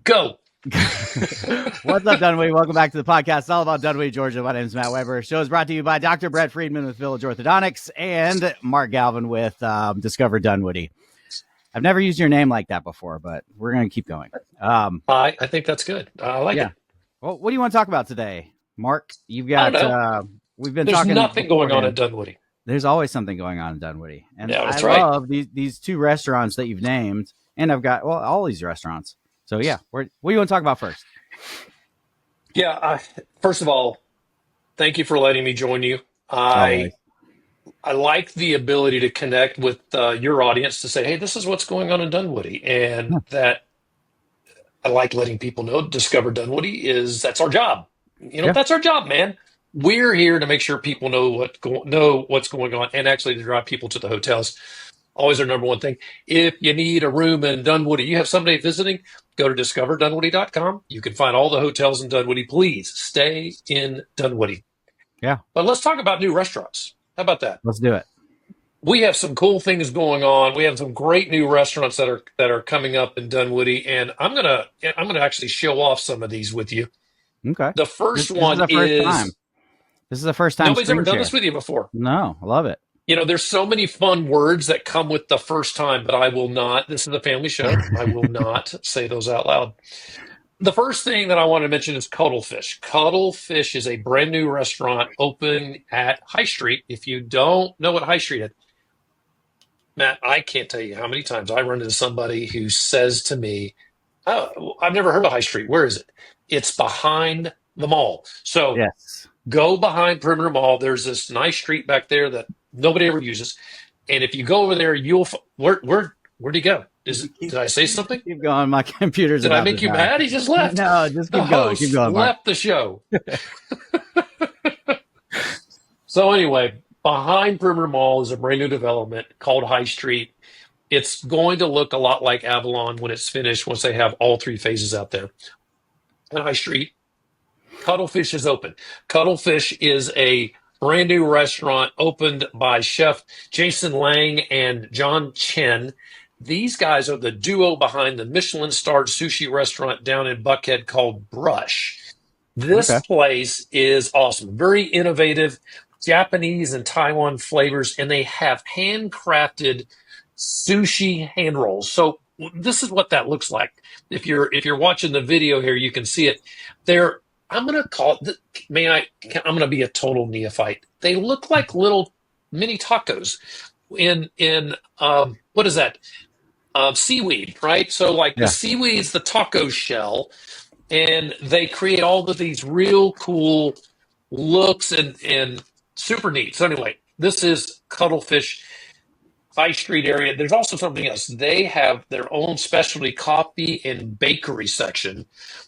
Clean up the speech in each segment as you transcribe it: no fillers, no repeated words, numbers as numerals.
Go. What's up, Dunwoody? Welcome back to the podcast. It's all about Dunwoody, Georgia. My name is Matt Weber. The show is brought to you by Dr. Brett Friedman with Village Orthodontics and Mark Galvin with Discover Dunwoody. I've never used your name like that before, but we're going to keep going. I think that's good. I like it. Well, what do you want to talk about today, Mark? You've got we've been There's talking. There's nothing going on at Dunwoody. There's always something going on in Dunwoody, and yeah, that's I love these two restaurants that you've named, and I've got all these restaurants. So yeah, what do you want to talk about first? Yeah, first of all, thank you for letting me join you. I like the ability to connect with your audience to say, hey, this is what's going on in Dunwoody, and that I like letting people know Discover Dunwoody that's our job. That's our job, man. We're here to make sure people know what's going on, and actually to drive people to the hotels. Always our number one thing. If you need a room in Dunwoody, you have somebody visiting, go to discoverdunwoody.com. You can find all the hotels in Dunwoody. Please stay in Dunwoody. Yeah. But let's talk about new restaurants. How about that? Let's do it. We have some cool things going on. We have some great new restaurants that are coming up in Dunwoody, and I'm gonna actually show off some of these with you. Okay. The first one is this is the first time nobody's ever done this with you before. No, I love it. There's so many fun words that come with the first time, but I will not. This is a family show. I will not say those out loud. The first thing that I want to mention is Cuddlefish. Cuddlefish is a brand new restaurant open at High Street. If you don't know what High Street is, Matt, I can't tell you how many times I run into somebody who says to me, "Oh, I've never heard of High Street. Where is it?" It's behind the mall. So yes. Go behind Perimeter Mall. There's this nice street back there that nobody ever uses. And if you go over there, you'll where'd he go? Did I say something? Keep going. My computer's Did I make you mad? He just left. No, just keep going. Keep going, Mark. Left the show. So anyway, behind Perimeter Mall is a brand new development called High Street. It's going to look a lot like Avalon when it's finished, once they have all three phases out there. On High Street, Cuddlefish is open. Cuddlefish is a brand new restaurant opened by Chef Jason Lang and John Chen. These guys are the duo behind the Michelin-starred sushi restaurant down in Buckhead called Brush. This place is awesome. Very innovative, Japanese and Taiwan flavors, and they have handcrafted sushi hand rolls. So this is what that looks like. If you're watching the video here, you can see it. I'm going to call it, I'm going to be a total neophyte. They look like little mini tacos in what is that? Seaweed, right? So the seaweed's the taco shell, and they create all of these real cool looks and super neat. So anyway, this is Cuddlefish High Street area. There's also something else. They have their own specialty coffee and bakery section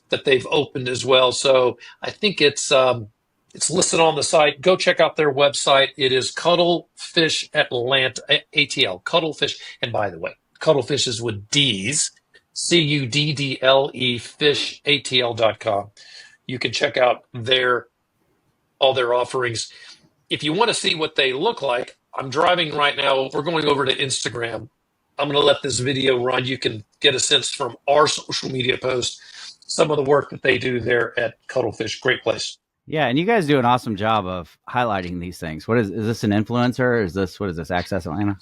that they've opened as well. So I think it's listed on the site. Go check out their website. It is Cuddlefish Atlanta, ATL, Cuddlefish. And by the way, Cuddlefish is with D's, CUDDLE, fish, ATL.com. You can check out all their offerings. If you want to see what they look like, I'm driving right now. We're going over to Instagram. I'm going to let this video run. You can get a sense from our social media post, some of the work that they do there at Cuddlefish. Great place. Yeah, and you guys do an awesome job of highlighting these things. Is this an influencer? What is this, Access Atlanta?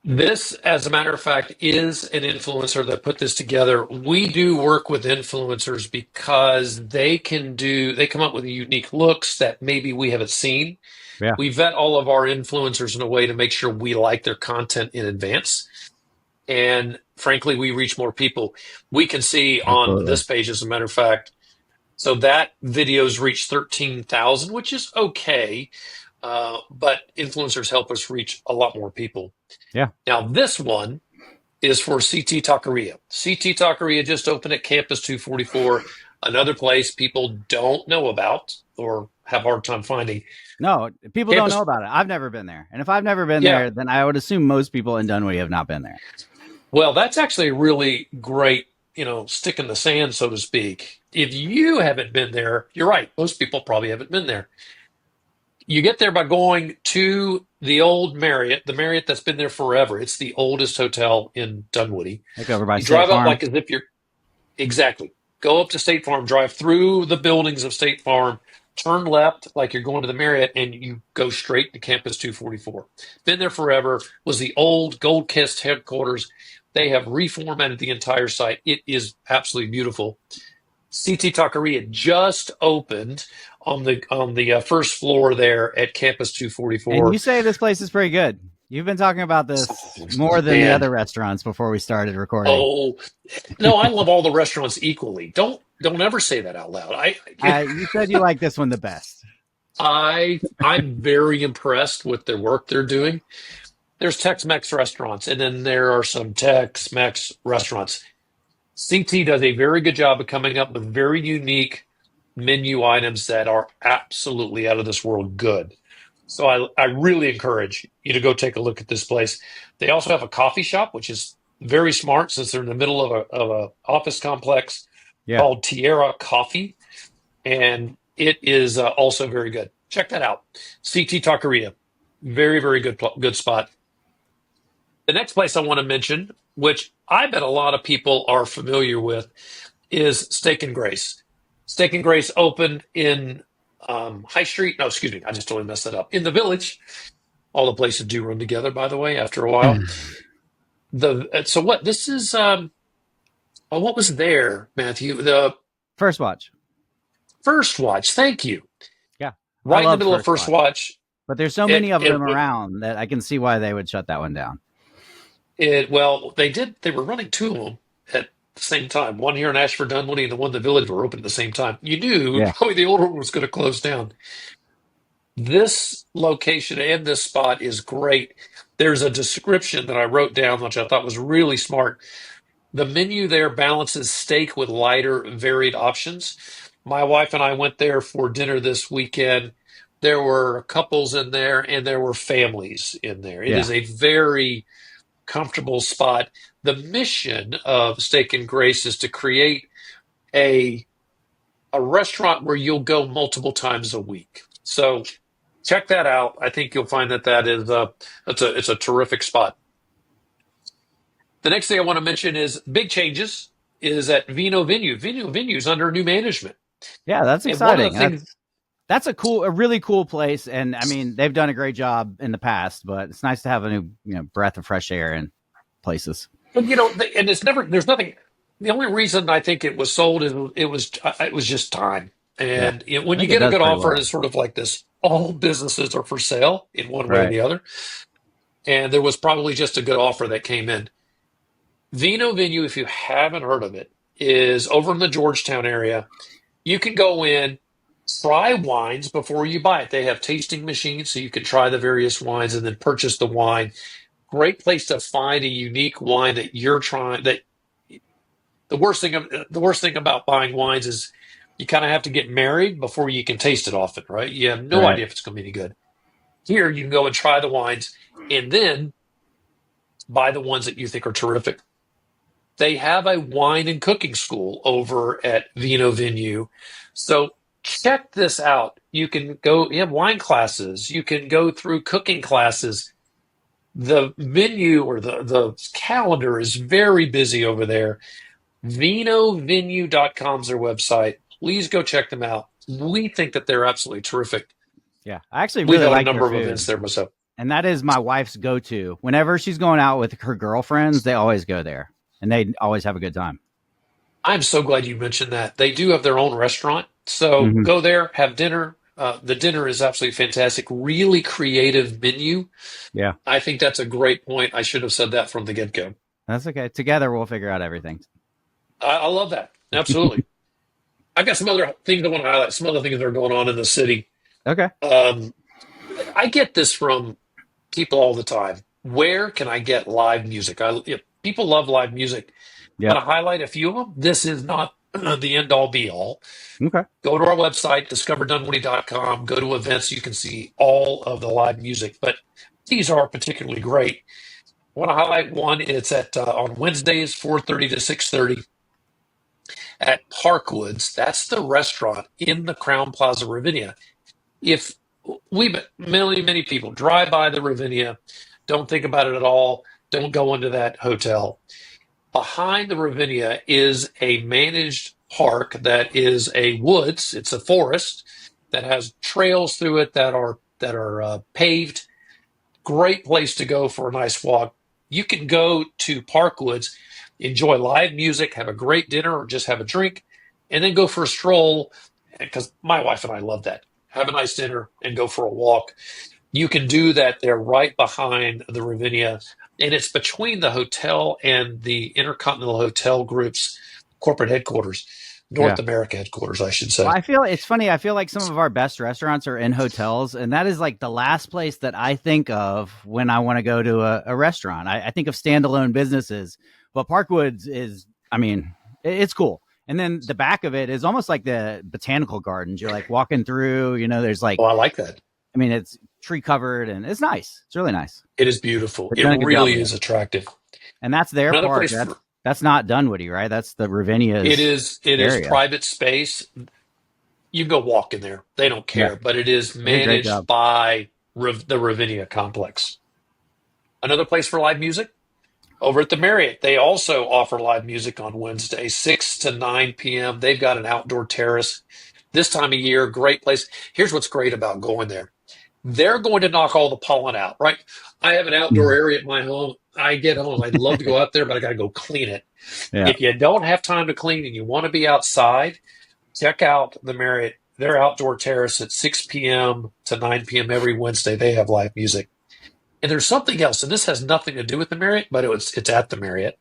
This, as a matter of fact, is an influencer that put this together. We do work with influencers because they come up with unique looks that maybe we haven't seen. Yeah. We vet all of our influencers in a way to make sure we like their content in advance. And frankly, we reach more people. We can see on this page, as a matter of fact, so that video's reached 13,000, which is okay. But influencers help us reach a lot more people. Yeah. Now, this one is for CT Taqueria. CT Taqueria just opened at Campus 244, another place people don't know about or have a hard time finding. No, people don't know about it. I've never been there. And if I've never been there, then I would assume most people in Dunwoody have not been there. Well, that's actually a really great, stick in the sand, so to speak. If you haven't been there, you're right. Most people probably haven't been there. You get there by going to the old Marriott, the Marriott that's been there forever. It's the oldest hotel in Dunwoody. Like over by you drive Farm. up like as if you're exactly. Go up to State Farm, drive through the buildings of State Farm, turn left like you're going to the Marriott, and you go straight to Campus 244. Been there forever, was the old Gold Kist headquarters. They have reformatted the entire site. It is absolutely beautiful. CT Taqueria just opened on the first floor there at Campus And 244. you say this place is pretty good. You've been talking about this Oh, more than the man. other restaurants before we started recording. Oh, no, I love all the restaurants equally. Don't ever say that out loud. You said you like this one the best. I'm very impressed with the work they're doing. There's Tex-Mex restaurants, and then there are some Tex-Mex restaurants. CT does a very good job of coming up with very unique menu items that are absolutely out of this world good. So I really encourage you to go take a look at this place. They also have a coffee shop, which is very smart since they're in the middle of a office complex Yeah. called Tierra Coffee, and it is also very good. Check that out. CT Taqueria, very very good spot. The next place I want to mention, which I bet a lot of people are familiar with, is Steak and Grace. Steak and Grace opened in High Street. No, excuse me, I just totally messed that up. In the Village. All the places do run together, by the way. After a while, so what? This is what was there, Matthew? The First watch. First Watch. Thank you. Yeah. I Right in the love middle of First First Watch. Watch. But there's so It many of it them around that I can see why they would shut that one down. well, they did. They were running two of them at the same time. One here in Ashford Dunwoody and the one in the Village were open at the same time. You knew Yeah. probably the older one was going to close down. This location and this spot is great. There's a description that I wrote down, which I thought was really smart. The menu there balances steak with lighter, varied options. My wife and I went there for dinner this weekend. There were couples in there and there were families in there. It Yeah. is a very comfortable spot. The mission of Steak and Grace is to create a a restaurant where you'll go multiple times a week. So check that out. I think you'll find that that is it's a terrific spot. The next thing I want to mention is big changes is at Vino Venue. Vino Venue is under new management, Yeah, that's and one of exciting. the things, That's a really cool place, and I mean they've done a great job in the past, but it's nice to have a new breath of fresh air in places. and it's never there's nothing. The only reason I think it was sold is it was just time. Yeah, And I when you think it get a does good pretty offer, well. it's sort of like this: all businesses are for sale in one way or Right. the other. And there was probably just a good offer that came in. Vino Venue, if you haven't heard of it, is over in the Georgetown area. You can go in, try wines before you buy it. They have tasting machines, so you can try the various wines and then purchase the wine. Great place to find a unique wine that you're trying. That the worst thing about buying wines is you kind of have to get married before you can taste it often, right? You have no Right. idea if it's going to be any good. Here, you can go and try the wines and then buy the ones that you think are terrific. They have a wine and cooking school over at Vino Venue. So check this out. You can go, you have wine classes, you can go through cooking classes. The menu or the calendar is very busy over there. VinoVenue.com is their website. Please go check them out. We think that they're absolutely terrific. Yeah, I actually We've really had a like their number of events food, there myself. and that is my wife's go-to. Whenever she's going out with her girlfriends, they always go there, and they always have a good time. I'm so glad you mentioned that. They do have their own restaurant. So Hmm. go there, have dinner. The dinner is absolutely fantastic. Really creative menu. Yeah, I think that's a great point. I should have said that from the get-go. that's okay. Together, we'll figure out everything. I love that. Absolutely. I've got some other things I want to highlight, some other things that are going on in the city. Okay. Um, I get this from people all the time. Where can I get live music? People love live music. I'm Yep. going to highlight a few of them. This is not the end all be all. Okay. Go to our website, discoverdunwoody.com. Go to events. You can see all of the live music, but these are particularly great. I want to highlight one. It's at on Wednesdays, 4:30 to 6:30 at Parkwoods. That's the restaurant in the Crown Plaza Ravinia. If many people drive by the Ravinia, don't think about it at all, don't go into that hotel. Behind the Ravinia is a managed park that is a woods. It's a forest that has trails through it that are paved. Great place to go for a nice walk. You can go to Parkwoods, enjoy live music, have a great dinner, or just have a drink, and then go for a stroll. Because my wife and I love that. Have a nice dinner and go for a walk. You can do that there right behind the Ravinia, and it's between the hotel and the Intercontinental Hotel Group's corporate headquarters, Yeah. North America headquarters, I should Well, say. I feel it's funny. I feel like some of our best restaurants are in hotels, and that is like the last place that I think of when I want to go to a restaurant. I think of standalone businesses, but Parkwoods is, I mean, it's cool. And then the back of it is almost like the botanical gardens. You're like walking through, there's like, Oh, I like that. I mean, it's tree covered and it's nice. It's really nice. It is beautiful. They've It done a good job really with is it. attractive. And that's their Another park. place for That's not Dunwoody, right? That's the Ravinia's it is area. private space. You can go walk in there. They don't Yeah. care, but it is They did a great managed job. by the Ravinia complex. Another place for live music over at the Marriott. They also offer live music on Wednesday, 6 to 9 p.m. They've got an outdoor terrace. This time of year, great place. Here's what's great about going there. They're going to knock all the pollen out, right? I have an outdoor area at my home. I get home. I'd love to go out there, but I got to go clean it. Yeah. If you don't have time to clean and you want to be outside, check out the Marriott. Their outdoor terrace at 6 p.m. to 9 p.m. every Wednesday. They have live music. And there's something else, and this has nothing to do with the Marriott, but it's at the Marriott.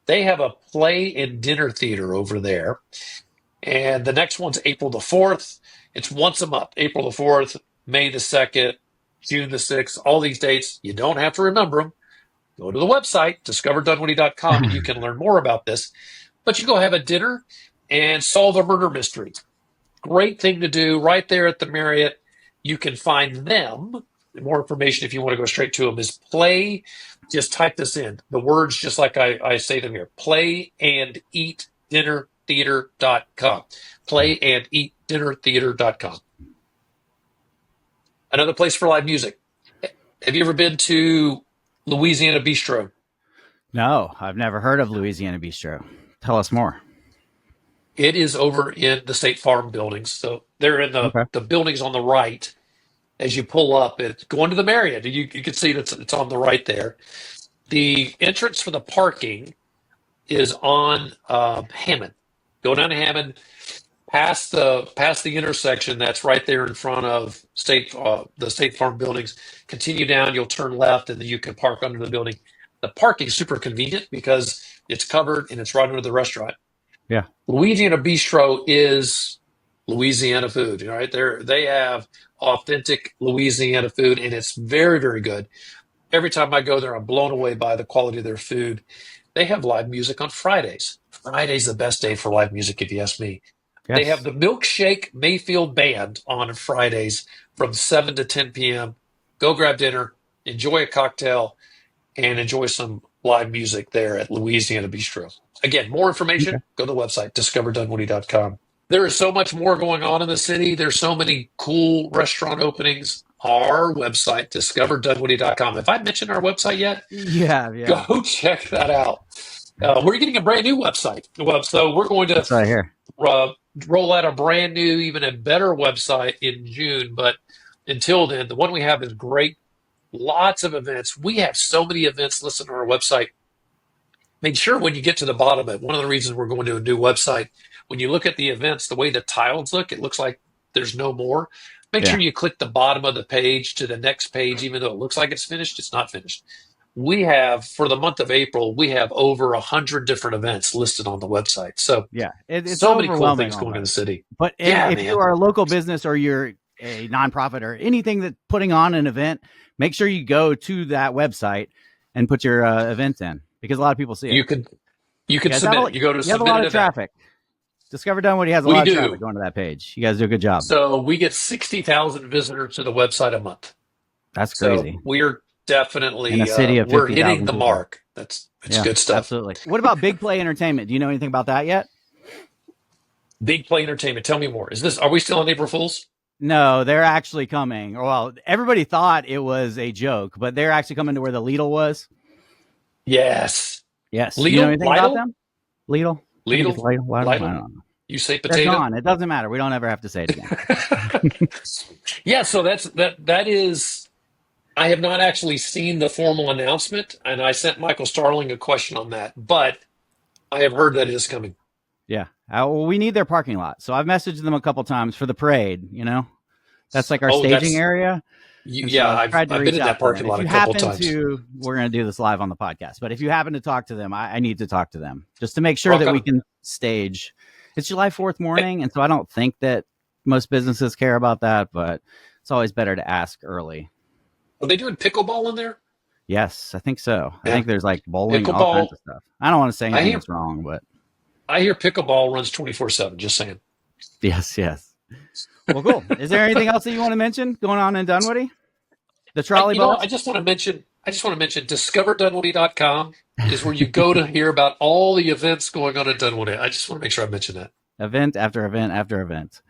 They have a play and dinner theater over there. And the next one's April the 4th. It's once a month, April the 4th, May the 2nd, June the 6th, all these dates. You don't have to remember them. Go to the website, discoverdunwoody.com, and you can learn more about this. But you go have a dinner and solve a murder mystery. Great thing to do right there at the Marriott. You can find them. More information if you want to go straight to them is play. Just type this in. The words, just like I say them here. Play and eat dinner theater.com. Play and eat dinner theater.com. Another place for live music. Have you ever been to Louisiana Bistro? No, I've never heard of Louisiana Bistro. Tell us more. It is over in the State Farm buildings. So they're in Okay. the buildings on the right. As you pull up, it's going to the Marriott. You can see it's on the right there. The entrance for the parking is on Hammond. Go down to Hammond, past the intersection that's right there in front of the State Farm buildings. Continue down, you'll turn left, and then you can park under the building. The parking is super convenient because it's covered and it's right under the restaurant. Yeah. Louisiana Bistro is Louisiana food. Right there, they have authentic Louisiana food, and it's very, very good. Every time I go there, I'm blown away by the quality of their food. They have live music on Fridays. Friday's the best day for live music, if you ask me. They have Yes. the Milkshake Mayfield Band on Fridays from 7 to 10 p.m. Go grab dinner, enjoy a cocktail, and enjoy some live music there at Louisiana Bistro. Again, more Okay. information, go to the website, discoverdunwoody.com. There is so much more going on in the city. There's so many cool restaurant openings. Our website, discoverdunwoody.com. Have I mentioned our website yet? Yeah. Yeah. Go check that out. We're getting a brand new website. Well, so we're going to That's right here. roll out a brand new, even a better website in June. But until then, the one we have is great. Lots of events. We have so many events listed on our website. Make sure when you get to the bottom of it, one of the reasons we're going to a new website, when you look at the events, the way the tiles look, it looks like there's no more. Make Yeah. sure you click the bottom of the page to the next page, even though it looks like it's finished, it's not finished. We have, for the month of April, we have over 100 different events listed on the website. So, Yeah. It's so many cool overwhelming things going in the almost. city. But Yeah, if you man. are a local business or you're a nonprofit or anything that's putting on an event, make sure you go to that website and put your event in because a lot of people see it. You can You guys submit have it. You go to you have a submit lot an of event. traffic. Discover Dunwoody has a We lot of traffic do. going to that page. You guys do a good job. So we get 60,000 visitors to the website a month. That's So crazy. we're In a definitely city of we're hitting 50,000 the people. mark. It's Yeah, good stuff. absolutely. What about Big Play Entertainment? Do you know anything about that yet? Big Play Entertainment. Tell me more. Are we still on April Fools? No, they're actually coming. Well, everybody thought it was a joke, but they're actually coming to where the Lidl was. Yes. Yes. You know Lidl? anything about Lidl? them? Lidl? I think it's Lidl? Lidl. I don't Lidl? know. You say They're potato? gone. It doesn't matter. We don't ever have to say it again. Yeah, so that is I have not actually seen the formal announcement, and I sent Michael Starling a question on that, but I have heard that it is coming. Yeah. Well, we need their parking lot. So I've messaged them a couple times for the parade, That's like our Oh, staging that's area. And so yeah, I've I've tried to I've been reach in out that to them. parking If lot a you couple happen times. to, we're going to do this live on the podcast, but if you happen to talk to them, I need to talk to them just to make sure Rock that we on. can stage. It's July 4th Hey, morning. And so I don't think that most businesses care about that, but it's always better to ask early. are they doing pickleball in there? Yes, I think so. I Yeah. think there's like bowling, all kinds Pickleball. of stuff. I don't want to say I anything hear that's wrong, but I hear pickleball runs 24/7, just saying. yes, yes. Well, cool. Is there anything else that you want to mention going on in Dunwoody? The trolley I bus? just want to mention discoverdunwoody.com is where you go to hear about all the events going on in Dunwoody. I just want to make sure I mention that. Event after event after event.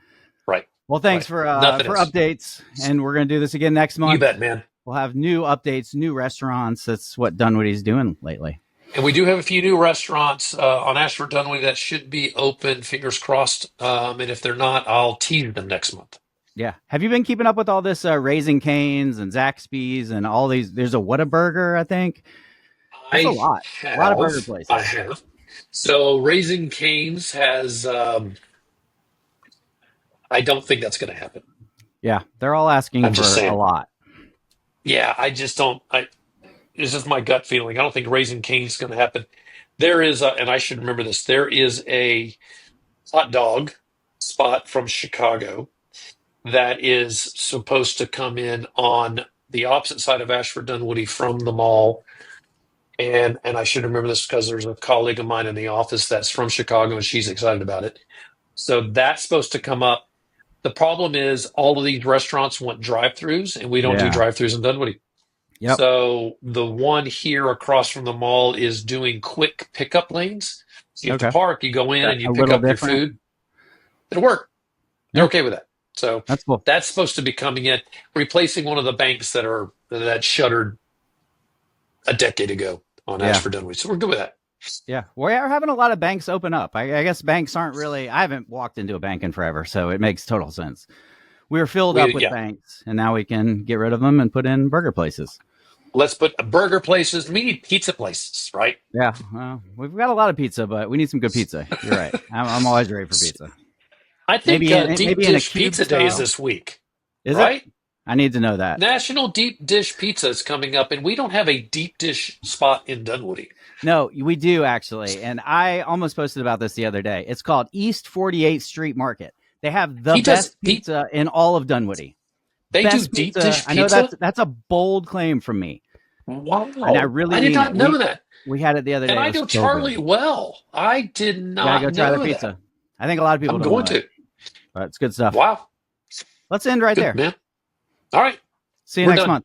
Right. Well, thanks Right. Nothing for else. updates, and we're going to do this again next You month. bet, man. We'll have new updates, new restaurants. That's what Dunwoody's doing lately. And we do have a few new restaurants on Ashford Dunwoody that should be open, fingers crossed. And if they're not, I'll tease them next month. Yeah. Have you been keeping up with all this Raising Cane's and Zaxby's and all these? There's a Whataburger, I think. There's a I lot. A lot of burger places. I have. So Raising Cane's has, I don't think that's going to happen. Yeah. They're all asking I'm for just a saying. lot. Yeah, I just don't. It's just my gut feeling. I don't think Raising Cane's going to happen. There is, and I should remember this. There is a hot dog spot from Chicago that is supposed to come in on the opposite side of Ashford Dunwoody from the mall. And I should remember this because there's a colleague of mine in the office that's from Chicago and she's excited about it. So that's supposed to come up. The problem is all of these restaurants want drive-throughs, and we don't do Yeah. drive-throughs in Dunwoody. Yep. So the one here across from the mall is doing quick pickup lanes. So you have to Okay. park, you go in and you A pick little up your different. food. It'll work. They're Yeah. okay with that. So That's cool. that's supposed to be coming in, replacing one of the banks that shuttered a decade ago on Yeah. Ashford Dunwoody. So we're good with that. Yeah. We are having a lot of banks open up. I guess banks aren't really, I haven't walked into a bank in forever, so it makes total sense. We were filled up with Yeah. banks, and now we can get rid of them and put in burger places. Let's put burger places. We need pizza places, right? Yeah. Well, we've got a lot of pizza, but we need some good pizza. You're right. I'm always ready for pizza. I think Maybe in Deep a Dish cube Pizza Day is style. this week, Is right? it? I need to know that. National Deep Dish Pizza is coming up, and we don't have a deep dish spot in Dunwoody. No, we do actually. And I almost posted about this the other day. It's called East 48th Street Market. They have the best pizza in all of Dunwoody. They Best do deep pizza. dish I know pizza? that's a bold claim from me. Wow. And I really I did mean not it. know that. We had it the other day. And I It was know so Charlie good. well. I did You not gotta go try know their that. pizza. I think a lot of people I'm don't going know it, to. but it's good stuff. Wow. Let's end right Good, there. man. All right. See you We're next done. month.